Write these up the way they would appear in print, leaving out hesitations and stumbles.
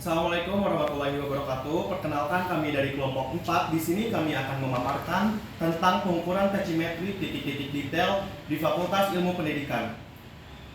Assalamualaikum warahmatullahi wabarakatuh. Perkenalkan, kami dari kelompok 4. Di sini kami akan memaparkan tentang pengukuran tachymetry titik-titik detail di Fakultas Ilmu Pendidikan.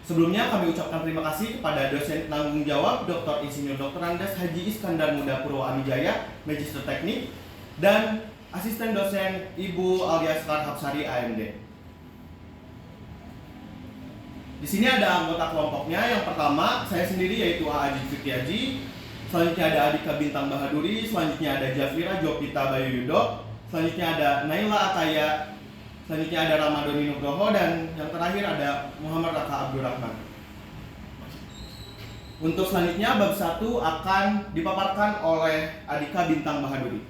Sebelumnya kami ucapkan terima kasih kepada dosen tanggung jawab Dr. Insinyur Dr. Andes Haji Iskandar Muda Purwamijaya, Magister Teknik, dan asisten dosen Ibu Alias Karhapsari AMD. Di sini ada anggota kelompoknya. Yang pertama saya sendiri, yaitu Ajit Fikriaji. Selanjutnya ada Adika Bintang Bahaduri. Selanjutnya ada Jafira Jopita Bayu Yudo. Selanjutnya ada Naila Ataya. Selanjutnya ada Ramadhani Nugroho, dan yang terakhir ada Muhammad Raka Abdurrahman. Untuk selanjutnya bab 1 akan dipaparkan oleh Adika Bintang Bahaduri.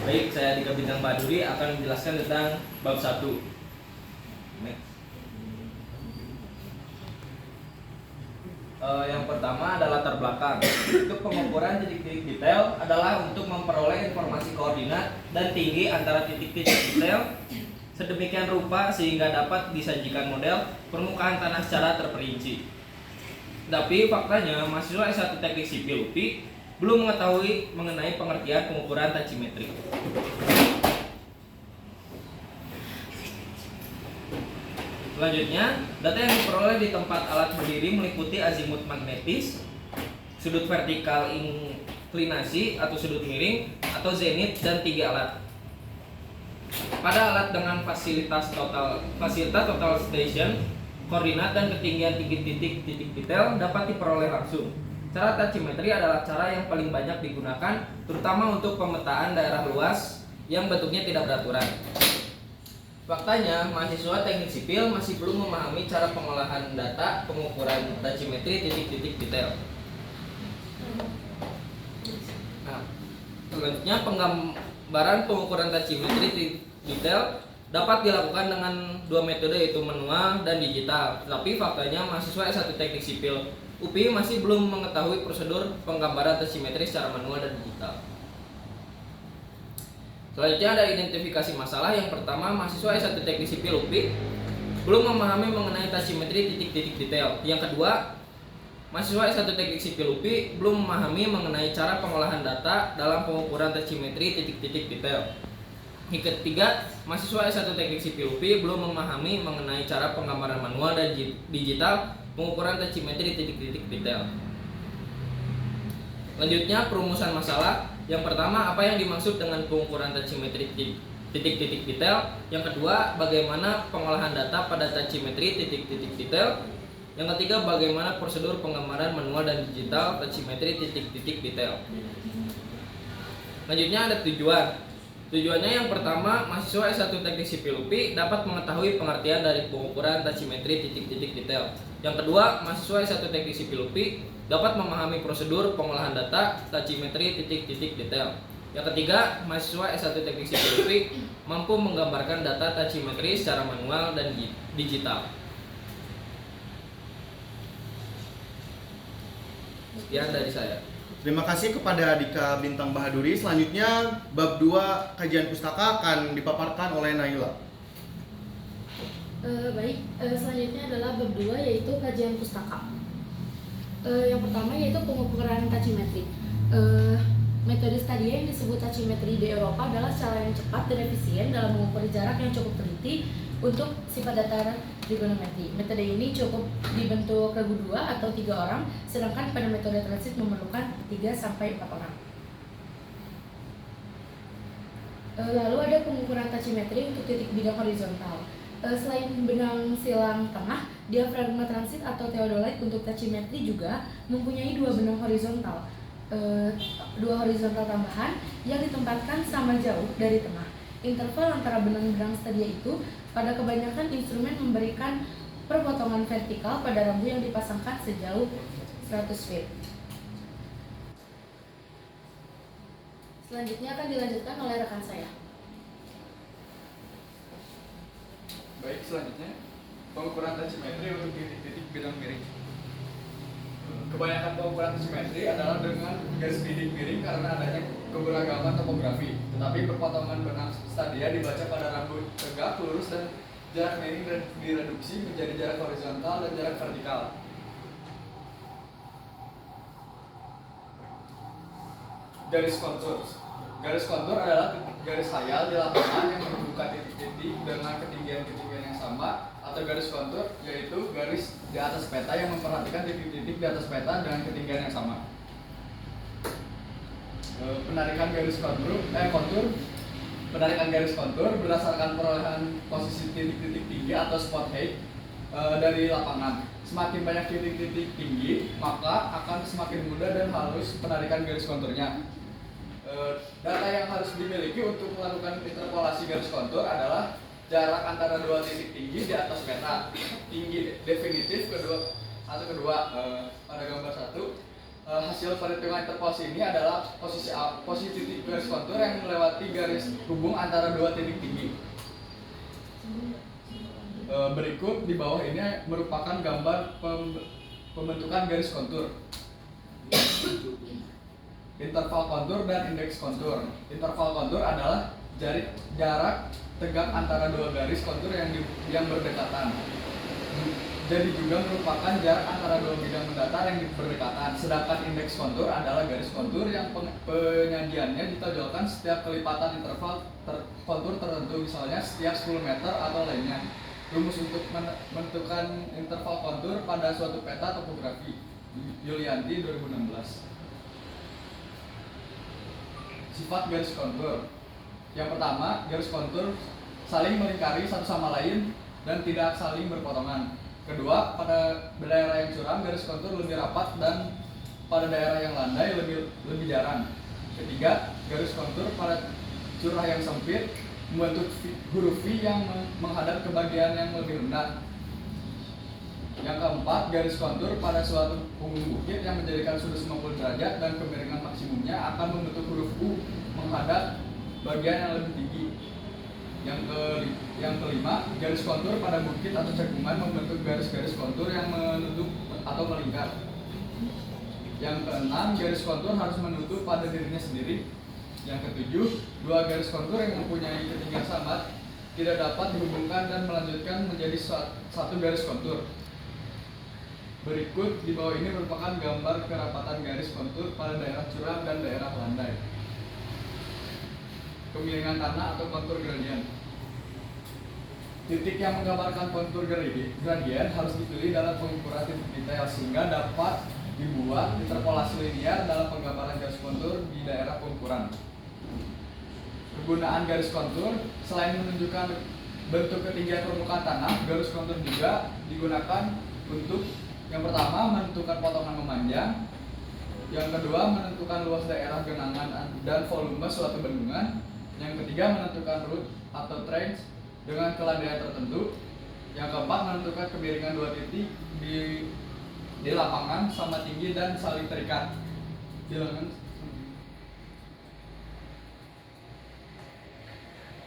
Baik, saya Adika Bintang Bahaduri akan menjelaskan tentang bab 1. Yang pertama adalah latar belakang. Untuk pengukuran titik-titik detail adalah untuk memperoleh informasi koordinat dan tinggi antara titik-titik detail sedemikian rupa sehingga dapat disajikan model permukaan tanah secara terperinci. Tapi faktanya mahasiswa S1 Teknik Sipil UPI belum mengetahui mengenai pengertian pengukuran tachymetry. Selanjutnya, data yang diperoleh di tempat alat berdiri meliputi azimut magnetis, sudut vertikal inklinasi atau sudut miring, atau zenith, dan 3 alat. Pada alat dengan fasilitas total station, koordinat dan ketinggian tinggi titik detail dapat diperoleh langsung. Cara tachymetry adalah cara yang paling banyak digunakan, terutama untuk pemetaan daerah luas yang bentuknya tidak beraturan. Faktanya, mahasiswa teknik sipil masih belum memahami cara pengolahan data pengukuran tachymetry titik-titik detail. Nah, selanjutnya penggambaran pengukuran tachymetry detail dapat dilakukan dengan 2 metode, yaitu manual dan digital. Tapi faktanya mahasiswa S1 Teknik Sipil UPI masih belum mengetahui prosedur penggambaran tachymetry secara manual dan digital. Selanjutnya ada identifikasi masalah. Yang pertama, mahasiswa S1 Teknik Sipil UPI belum memahami mengenai tachymetry titik-titik detail. Yang kedua, mahasiswa S1 Teknik Sipil UPI belum memahami mengenai cara pengolahan data dalam pengukuran tachymetry titik-titik detail. Yang ketiga, mahasiswa S1 Teknik Sipil UPI belum memahami mengenai cara penggambaran manual dan digital pengukuran tachymetry titik-titik detail. Selanjutnya, perumusan masalah. Yang pertama, apa yang dimaksud dengan pengukuran tachymetry titik-titik detail? Yang kedua, bagaimana pengolahan data pada tachymetry titik-titik detail? Yang ketiga, bagaimana prosedur penggambaran manual dan digital tachymetry titik-titik detail? Selanjutnya ada tujuan. Tujuannya yang pertama, mahasiswa S1 Teknik Sipil UPI dapat mengetahui pengertian dari pengukuran tachymetry titik-titik detail. Yang kedua, mahasiswa S1 Teknik Sipil UPI dapat memahami prosedur pengolahan data tachymetry titik-titik detail. Yang ketiga, mahasiswa S1 Teknik Sipil UPI mampu menggambarkan data tachymetry secara manual dan digital. Sekian dari saya. Terima kasih kepada Adika Bintang Bahaduri. Selanjutnya bab 2 kajian pustaka akan dipaparkan oleh Naila. Selanjutnya adalah bab 2, yaitu kajian pustaka. Yang pertama yaitu pengukuran tachymetry. Metode studi yang disebut tachymetry di Eropa adalah cara yang cepat dan efisien dalam mengukur jarak yang cukup teliti untuk sifat datar trigonometri. Metode ini cukup dibentuk regu 2 atau 3 orang, sedangkan pada metode transit memerlukan 3-4 orang. Lalu ada pengukuran tachymetry untuk titik bidang horizontal. Selain benang silang tengah, diafragma transit atau theodolite untuk tachymetry juga mempunyai 2 benang horizontal. 2 horizontal tambahan yang ditempatkan sama jauh dari tengah. Interval antara benang-benang stadia itu pada kebanyakan instrumen memberikan perpotongan vertikal pada rambu yang dipasangkan sejauh 100 feet. Selanjutnya akan dilanjutkan oleh rekan saya. Baik, selanjutnya pengukuran tachymetry untuk titik-titik bidang miring. Kebanyakan pengukuran tachymetry adalah dengan garis bidik miring karena adanya keberagaman topografi. Tetapi perpotongan benang stadia dibaca pada rambu tegak, lurus, dan jarak miring dan direduksi menjadi jarak horizontal dan jarak vertikal. garis kontur. Garis kontur adalah garis hayal di lapangan yang membuka titik-titik dengan ketinggian-ketinggian yang sama, atau garis kontur yaitu garis di atas peta yang memperhatikan titik-titik di atas peta dengan ketinggian yang sama. Penarikan garis kontur penarikan garis kontur berdasarkan perolehan posisi titik-titik tinggi atau spot height dari lapangan. Semakin banyak titik-titik tinggi, maka akan semakin mudah dan halus penarikan garis konturnya. Data yang harus dimiliki untuk melakukan interpolasi garis kontur adalah jarak antara dua titik tinggi di atas peta. Tinggi definitif kedua pada gambar 1. Hasil perhitungan interpolasi ini adalah posisi titik garis kontur yang melewati garis hubung antara dua titik tinggi. Berikut di bawah ini merupakan gambar pembentukan garis kontur. Interval kontur dan indeks kontur. Interval kontur adalah jarak tegak antara dua garis kontur yang berdekatan. Jadi juga merupakan jarak antara dua bidang mendatar yang berdekatan. Sedangkan indeks kontur adalah garis kontur yang penyajiannya ditonjolkan setiap kelipatan interval kontur tertentu, misalnya setiap 10 meter atau lainnya. Rumus untuk menentukan interval kontur pada suatu peta topografi. Yulianti 2016. Sifat garis kontur. Yang pertama, garis kontur saling melingkari satu sama lain dan tidak saling berpotongan. Kedua, pada daerah yang curam garis kontur lebih rapat dan pada daerah yang landai lebih jarang. Ketiga, garis kontur pada curah yang sempit membentuk huruf V yang menghadap ke bagian yang lebih rendah. Yang keempat, garis kontur pada suatu punggung bukit yang menjadikan sudut 90 derajat dan kemiringan maksimumnya akan membentuk huruf U menghadap bagian yang lebih tinggi. Yang kelima, garis kontur pada bukit atau cekungan membentuk garis-garis kontur yang menutup atau melingkar. Yang keenam, garis kontur harus menutup pada dirinya sendiri. Yang ketujuh, dua garis kontur yang mempunyai ketinggian sama tidak dapat dihubungkan dan melanjutkan menjadi satu garis kontur. Berikut di bawah ini merupakan gambar kerapatan garis kontur pada daerah curam dan daerah landai. Kemiringan tanah atau kontur gradien. Titik yang menggambarkan kontur gradien harus dipilih dalam pengukuran titik detail sehingga dapat dibuat interpolasi linear dalam penggambaran garis kontur di daerah pengukuran. Kegunaan garis kontur selain menunjukkan bentuk ketinggian permukaan tanah, garis kontur juga digunakan untuk yang pertama menentukan potongan memanjang, yang kedua menentukan luas daerah genangan dan volume suatu bendungan, yang ketiga menentukan route atau trench dengan kelandaian tertentu, yang keempat menentukan kemiringan dua titik di lapangan sama tinggi dan saling terikat.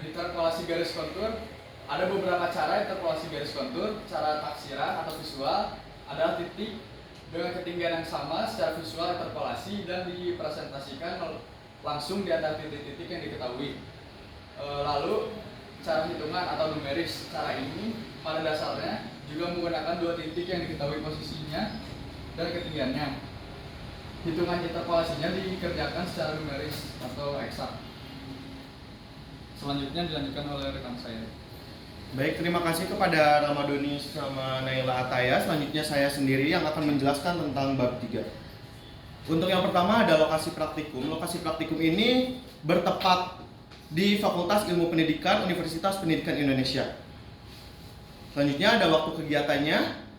Interpolasi garis kontur, ada beberapa cara interpolasi garis kontur. Cara taksiran atau visual adalah titik dengan ketinggian yang sama secara visual interpolasi dan dipresentasikan langsung di antara titik-titik yang diketahui. Lalu cara hitungan atau numeris. Cara ini pada dasarnya juga menggunakan dua titik yang diketahui posisinya dan ketinggiannya. Hitungan interpolasinya dikerjakan secara numeris atau eksak. Selanjutnya dilanjutkan oleh rekan saya. Baik, terima kasih kepada Ramadhani sama Naila Ataya. Selanjutnya saya sendiri yang akan menjelaskan tentang bab 3. Untuk yang pertama ada lokasi praktikum. Lokasi praktikum ini bertempat di Fakultas Ilmu Pendidikan Universitas Pendidikan Indonesia. Selanjutnya ada waktu kegiatannya.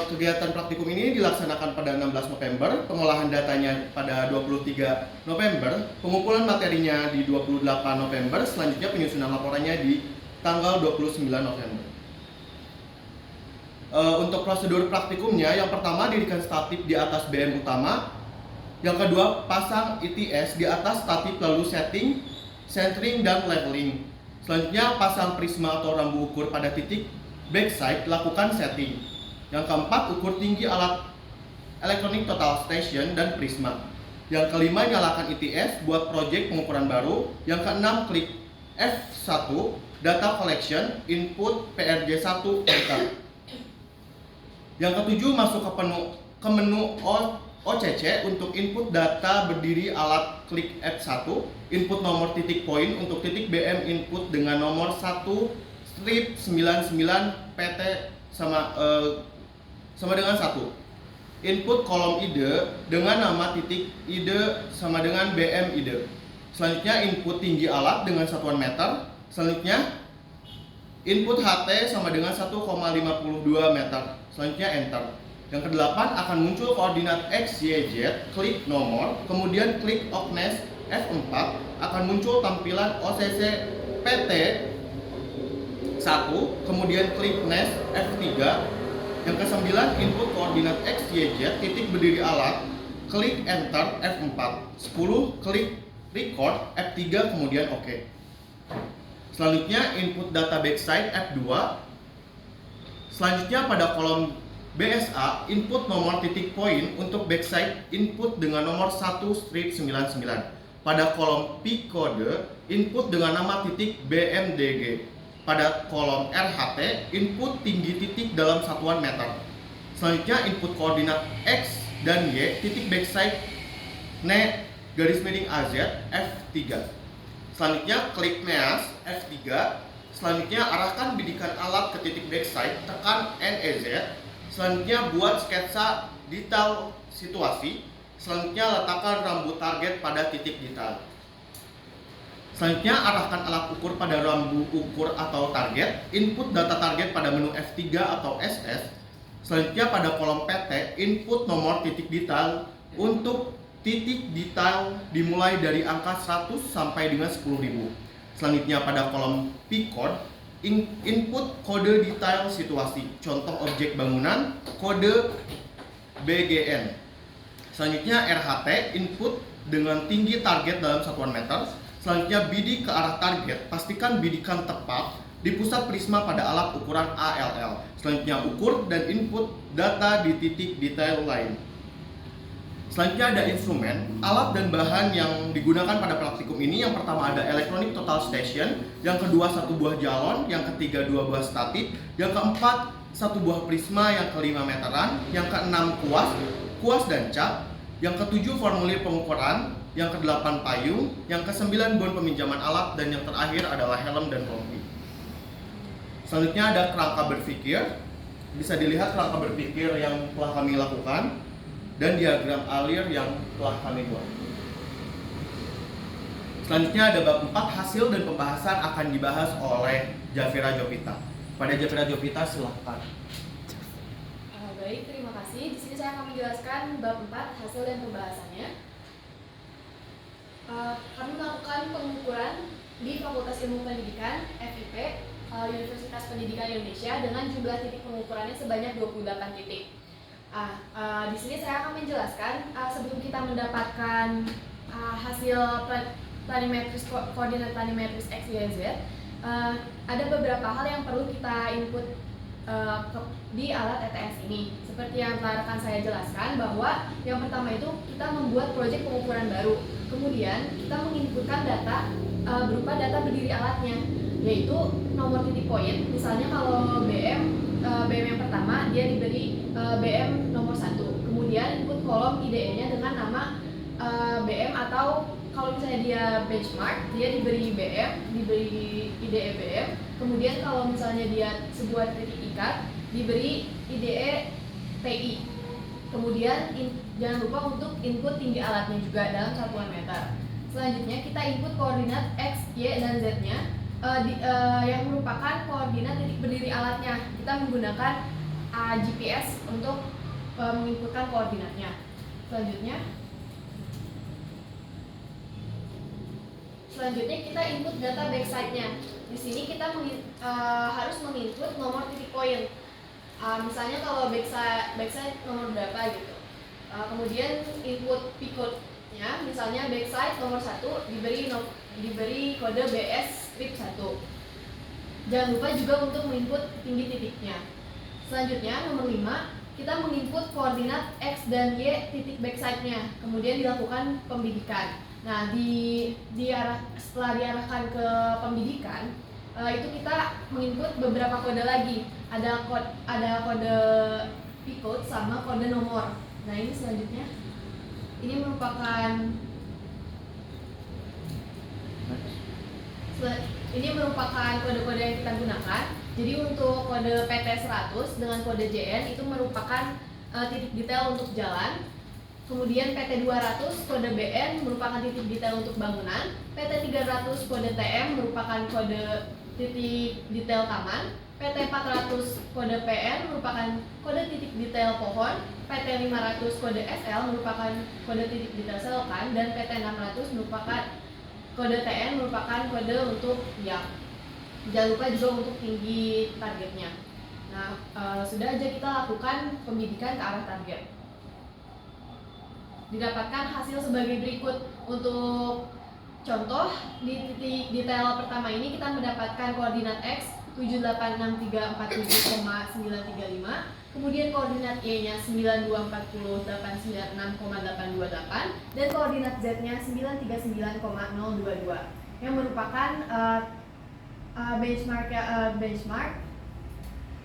Kegiatan praktikum ini dilaksanakan pada 16 November, pengolahan datanya pada 23 November, pengumpulan materinya di 28 November, selanjutnya penyusunan laporannya di tanggal 29 November. Untuk prosedur praktikumnya, yang pertama dirikan statif di atas BM utama, yang kedua pasang ITS di atas statif lalu setting, centering, dan leveling. Selanjutnya pasang prisma atau rambu ukur pada titik backside, lakukan setting. Yang keempat, ukur tinggi alat elektronik total station dan prisma. Yang kelima, nyalakan ITS buat project pengukuran baru. Yang keenam, klik F1 data collection input PRJ1 enter. Yang ketujuh, masuk ke menu OCC untuk input data berdiri alat klik F1, input nomor titik poin untuk titik BM input dengan nomor 1 strip 99 PT sama dengan 1. Input kolom ide dengan nama titik ide sama dengan BM ide. Selanjutnya input tinggi alat dengan satuan meter. Selanjutnya input HT sama dengan 1,52 meter. Selanjutnya enter. Yang ke-8 akan muncul koordinat X, Y, Z, klik nomor, kemudian klik Oknes F4, akan muncul tampilan OCC PT 1, kemudian klik NES F3. Yang ke-9 input koordinat X, Y, Z, titik berdiri alat, klik enter F4. 10 klik record F3, kemudian OK. Selanjutnya input data backside F2. Selanjutnya pada kolom BSA, input nomor titik poin untuk backside input dengan nomor 1 strip 99. Pada kolom P kode, input dengan nama titik BMDG. Pada kolom RHT, input tinggi titik dalam satuan meter. Selanjutnya input koordinat X dan Y titik backside NE garis miring AZ F3. Selanjutnya klik NEAS F3. Selanjutnya arahkan bidikan alat ke titik backside, tekan NEZ. Selanjutnya buat sketsa detail situasi. Selanjutnya letakkan rambu target pada titik detail. Selanjutnya arahkan alat ukur pada rambu ukur atau target. Input data target pada menu F3 atau SS. Selanjutnya pada kolom PT, input nomor titik detail untuk titik detail dimulai dari angka 100 sampai dengan 10.000. Selanjutnya pada kolom P code, input kode detail situasi, contoh objek bangunan, kode BGN. Selanjutnya RHT, input dengan tinggi target dalam satuan meter. Selanjutnya bidik ke arah target, pastikan bidikan tepat di pusat prisma pada alat ukuran ALL. Selanjutnya ukur dan input data di titik detail lain. Selanjutnya ada instrumen, alat dan bahan yang digunakan pada praktikum ini. Yang pertama ada electronic total station, yang kedua satu buah galon, yang ketiga 2 buah statik, yang keempat satu buah prisma, yang kelima meteran, yang keenam kuas dan cat, yang ketujuh formulir pengukuran, yang kedelapan payung, yang kesembilan bon peminjaman alat, dan yang terakhir adalah helm dan rompi. Selanjutnya ada kerangka berpikir, bisa dilihat kerangka berpikir yang telah kami lakukan dan diagram alir yang telah kami buat. Selanjutnya ada bab 4, hasil dan pembahasan akan dibahas oleh Jafira Jovita. Pada Jafira Jovita silahkan. Baik, terima kasih. Di sini saya akan menjelaskan bab 4, hasil dan pembahasannya. Kami melakukan pengukuran di Fakultas Ilmu Pendidikan FIP Universitas Pendidikan Indonesia dengan jumlah titik pengukurannya sebanyak 28 titik. Di sini saya akan menjelaskan sebelum kita mendapatkan hasil planimetris koordinat planimetris X, Y, Z, ada beberapa hal yang perlu kita input di alat ETS ini. Seperti yang telah rekan saya jelaskan, bahwa yang pertama itu kita membuat proyek pengukuran baru. Kemudian kita menginputkan data berupa data berdiri alatnya, yaitu nomor titik poin. Misalnya kalau BM yang pertama dia diberi BM nomor 1. Kemudian input kolom IDE-nya dengan nama BM, atau kalau misalnya dia benchmark, dia diberi BM, diberi IDE BM. Kemudian kalau misalnya dia sebuah titik ikat, diberi IDE TI. Kemudian jangan lupa untuk input tinggi alatnya juga dalam satuan meter. Selanjutnya kita input koordinat X, Y, dan Z-nya yang merupakan koordinat titik berdiri alatnya. Kita menggunakan GPS untuk menginputkan koordinatnya. Selanjutnya kita input data backside-nya. Di sini kita harus menginput nomor titik poin. Misalnya kalau backside nomor berapa gitu. Kemudian input picode-nya, misalnya backside nomor 1 diberi kode BS strip 1. Jangan lupa juga untuk menginput tinggi titiknya. Selanjutnya nomor 5, kita menginput koordinat X dan Y titik backside-nya. Kemudian dilakukan pembidikan. Nah, setelah diarahkan ke pembidikan, itu kita menginput beberapa kode lagi. Ada kode P-code sama kode nomor. Nah, ini selanjutnya. Ini merupakan kode-kode yang kita gunakan. Jadi untuk kode PT 100 dengan kode JN itu merupakan titik detail untuk jalan. Kemudian PT 200 kode BN merupakan titik detail untuk bangunan. PT 300 kode TM merupakan kode titik detail taman. PT 400 kode PN merupakan kode titik detail pohon. PT 500 kode SL merupakan kode titik detail selokan. Dan PT 600 merupakan kode TN merupakan kode untuk yang. Jangan lupa juga untuk tinggi targetnya. Nah, sudah aja kita lakukan pembidikan ke arah target. Didapatkan hasil sebagai berikut. Untuk contoh, di titik detail pertama ini kita mendapatkan koordinat X 786347,935, kemudian koordinat Y-nya 9240,896,828 dan koordinat Z-nya 939,022 yang merupakan benchmark.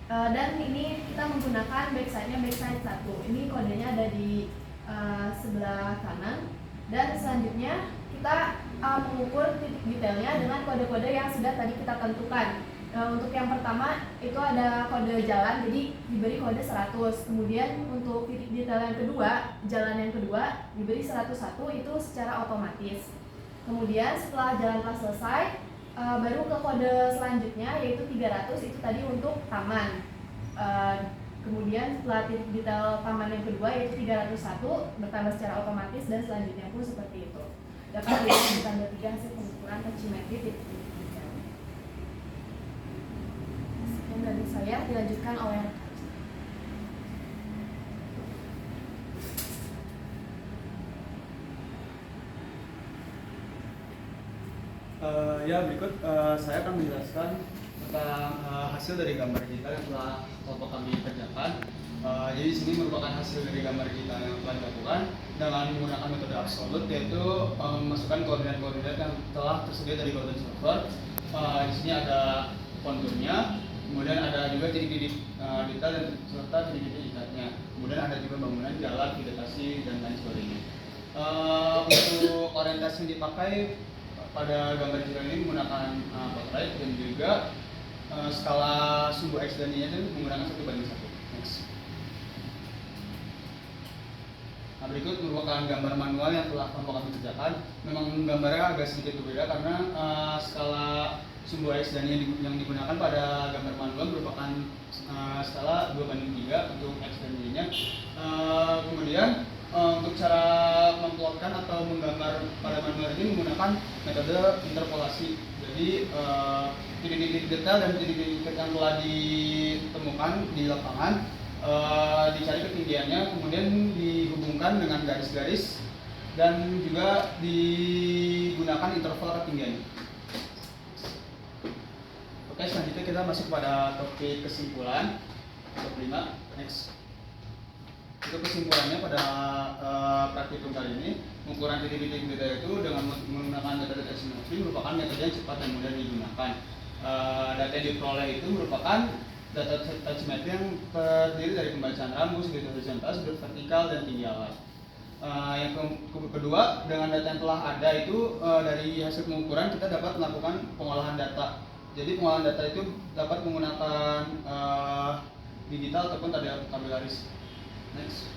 Dan ini kita menggunakan backside-nya backside 1. Ini kodenya ada di sebelah kanan. Dan selanjutnya kita mengukur titik detailnya dengan kode-kode yang sudah tadi kita tentukan. Untuk yang pertama itu ada kode jalan, jadi diberi kode 100. Kemudian untuk titik detail yang kedua, jalan yang kedua diberi 101 itu secara otomatis. Kemudian setelah jalan telah selesai, baru ke kode selanjutnya yaitu 300, itu tadi untuk taman. Kemudian setelah titik detail taman yang kedua yaitu 301 bertambah secara otomatis dan selanjutnya pun seperti itu. Dapat dilihat di tanda 3 hasil pengukuran tachimetri titik detail. Sekian dari saya, dilanjutkan oleh Ya, berikut saya akan menjelaskan tentang hasil dari gambar kita yang telah kelompok kami kerjakan. Jadi di sini merupakan hasil dari gambar kita yang telah dilakukan dengan menggunakan metode absolut, yaitu memasukkan koordinat-koordinat yang telah tersedia dari Golden Server. Di sini ada konturnya, kemudian ada juga titik-titik detail dan serta titik-titik ikatnya. Kemudian ada juga bangunan, jalan, vegetasi dan lain sebagainya. Untuk orientasi yang dipakai pada gambar kita ini menggunakan portrait dan juga skala sumbu X dan Y-nya itu menggunakan 1:1. Next. Nah, berikut merupakan gambar manual yang telah kelompok kami kerjakan. Memang gambarnya agak sedikit berbeda karena skala sumbu X dan Y yang digunakan pada gambar manual merupakan skala 2:3 untuk X dan Y-nya. Kemudian untuk cara memplotkan atau menggambar pada manual ini menggunakan metode interpolasi. Jadi titik-titik detail dan titik-titik yang telah ditemukan di lapangan dicari ketinggiannya, kemudian dihubungkan dengan garis-garis dan juga digunakan interval ketinggiannya. Oke, selanjutnya kita masuk pada topik kesimpulan. Top 5. Next. Untuk kesimpulannya pada praktikum kali ini, pengukuran titik-titik detail itu dengan menggunakan metode tachimetri merupakan metode yang cepat dan mudah digunakan. Data yang diperoleh itu merupakan data tachimetri yang terdiri dari pembacaan rambus, sudut horizontal, sudut vertikal, dan tinggi alat. Yang kedua, dengan data yang telah ada itu dari hasil pengukuran kita dapat melakukan pengolahan data. Jadi pengolahan data itu dapat menggunakan digital ataupun tabularis. Next.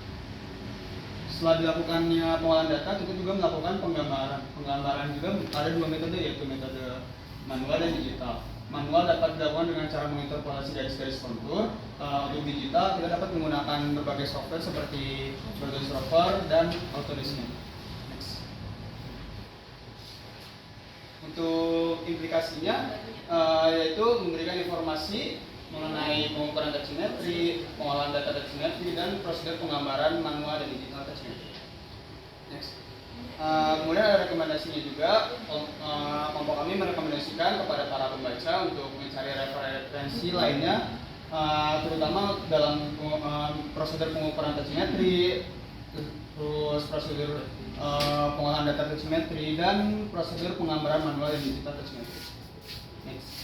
Setelah dilakukannya pengolahan data, kita juga melakukan penggambaran. Penggambaran juga ada dua metode, yaitu metode manual dan digital. Manual dapat dilakukan dengan cara menginterpolasi garis-garis kontur. Untuk digital, kita dapat menggunakan berbagai software seperti Golden Server dan Autodesk. Next. Untuk implikasinya, yaitu memberikan informasi mengenai pengukuran tachimetri, pengolahan data tachimetri, dan prosedur penggambaran manual dan digital tachimetri. Next. Kemudian ada rekomendasinya juga. Kelompok kami merekomendasikan kepada para pembaca untuk mencari referensi lainnya, terutama dalam prosedur pengukuran tachimetri, terus prosedur pengolahan data tachimetri, dan prosedur penggambaran manual dan digital tachimetri. Next.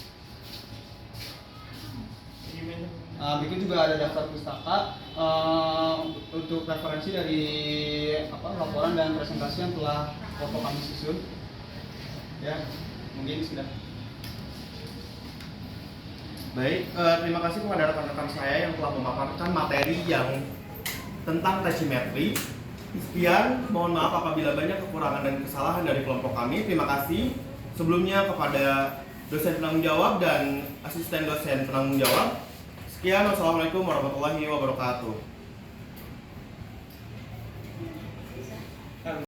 Berikut juga ada daftar pustaka untuk referensi dari laporan dan presentasi yang telah kelompok kami susun. Ya, mungkin sudah. Baik, terima kasih kepada rekan-rekan saya yang telah memaparkan materi yang tentang tachymetry. Sekian, mohon maaf apabila banyak kekurangan dan kesalahan dari kelompok kami. Terima kasih sebelumnya kepada dosen penanggung jawab dan asisten dosen penanggung jawab. Sekian, wassalamualaikum warahmatullahi wabarakatuh.